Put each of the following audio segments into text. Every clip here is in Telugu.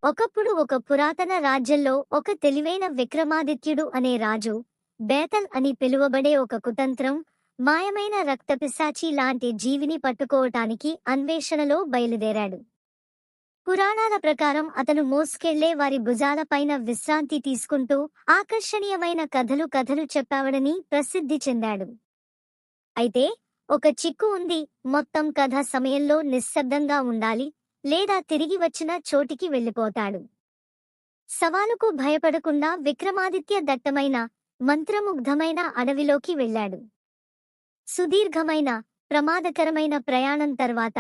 ఒకప్పుడు ఒక పురాతన రాజ్యంలో ఒక తెలివైన విక్రమాదిత్యుడు అనే రాజు బేతల్ అని పిలువబడే ఒక కుతంత్రం మాయమైన రక్తపిశాచి లాంటి జీవిని పట్టుకోవటానికి అన్వేషణలో బయలుదేరాడు. పురాణాల ప్రకారం అతను మోసుకెళ్లే వారి భుజాలపైన విశ్రాంతి తీసుకుంటూ ఆకర్షణీయమైన కథలు చెప్పావడని ప్రసిద్ధి చెందాడు. అయితే ఒక చిక్కు ఉంది. మొత్తం కథ సమయంలో నిశ్శబ్దంగా ఉండాలి, లేదా తిరిగి వచ్చిన చోటికి వెళ్ళిపోతాడు. సవాలుకు భయపడకుండా విక్రమాదిత్య దట్టమైన మంత్రముగ్ధమైన అడవిలోకి వెళ్ళాడు. సుదీర్ఘమైన ప్రమాదకరమైన ప్రయాణం తర్వాత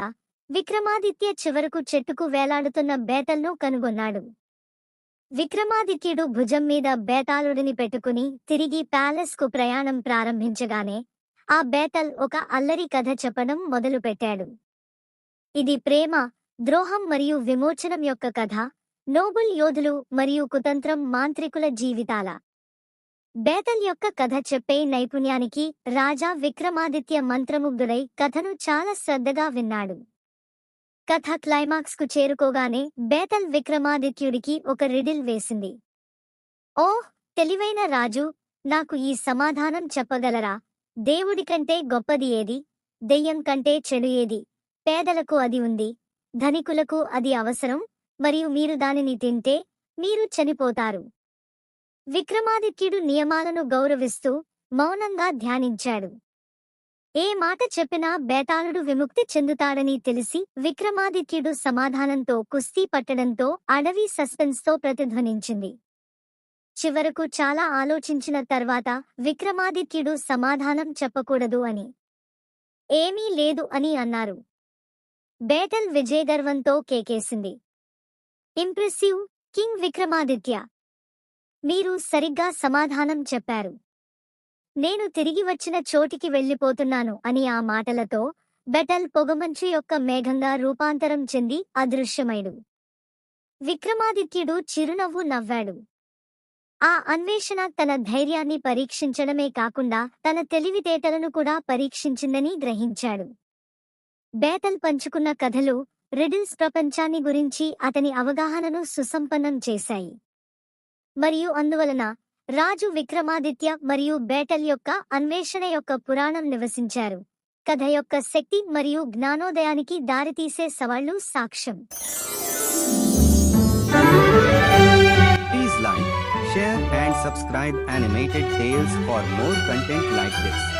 విక్రమాదిత్య చివరకు చెట్టుకు వేలాడుతున్న బేతల్ను కనుగొన్నాడు. విక్రమాదిత్యుడు భుజం మీద బేతాళుడిని పెట్టుకుని తిరిగి ప్యాలెస్కు ప్రయాణం ప్రారంభించగానే ఆ బేతల్ ఒక అల్లరి కథ చెప్పడం మొదలుపెట్టాడు. ఇది ప్రేమ, ద్రోహం మరియు విమోచనం యొక్క కథ, నోబుల్ యోధులు మరియు కుతంత్రం మాంత్రికుల జీవితాల. బేతల్ యొక్క కథ చెప్పే నైపుణ్యానికి రాజా విక్రమాదిత్య మంత్రముగ్ధుడై కథను చాలా శ్రద్ధగా విన్నాడు. కథ క్లైమాక్స్కు చేరుకోగానే బేతల్ విక్రమాదిత్యుడికి ఒక రిడిల్ వేసింది. ఓహ్ తెలివైన రాజు, నాకు ఈ సమాధానం చెప్పగలరా? దేవుడి కంటే గొప్పది ఏది? దెయ్యం కంటే చెడు ఏది? పేదలకు అది ఉంది, ధనికులకు అది అవసరం, మరియు మీరు దానిని తింటే మీరు చనిపోతారు. విక్రమాదిత్యుడు నియమాలను గౌరవిస్తూ మౌనంగా ధ్యానించాడు. ఏ మాట చెప్పినా బేతాళుడు విముక్తి చెందుతాడని తెలిసి విక్రమాదిత్యుడు సమాధానంతో కుస్తీ పట్టడంతో అడవి సస్పెన్స్తో ప్రతిధ్వనించింది. చివరకు చాలా ఆలోచించిన తర్వాత విక్రమాదిత్యుడు సమాధానం చెప్పకూడదు అని, ఏమీ లేదు అని అన్నారు. బేతల్ విజయగర్వంతో కేకేసింది. ఇంప్రెసివ్ కింగ్ విక్రమాదిత్య, మీరు సరిగ్గా సమాధానం చెప్పారు. నేను తిరిగి వచ్చిన చోటికి వెళ్ళిపోతున్నాను అని ఆ మాటలతో బేతల్ పొగమంచు యొక్క మేఘంగా రూపాంతరం చెంది అదృశ్యమైడు. విక్రమాదిత్యుడు చిరునవ్వు నవ్వాడు. ఆ అన్వేషణ తన ధైర్యాన్ని పరీక్షించడమే కాకుండా తన తెలివితేటలను కూడా పరీక్షించిందని గ్రహించాడు. బేతల్ పంచుకున్న కథలు, రిడిల్స్ ప్రపంచాన్ని గురించి అతని అవగాహనను సుసంపన్నం చేశాయి. మరియు అందువలన రాజు విక్రమాదిత్య మరియు బేతల్ యొక్క అన్వేషణ యొక్క పురాణం నివసించారు. కథ యొక్క శక్తి మరియు జ్ఞానోదయానికి దారితీసే సవాళ్లు సాక్ష్యం. Please like, share and subscribe Animated Tales for more content like this.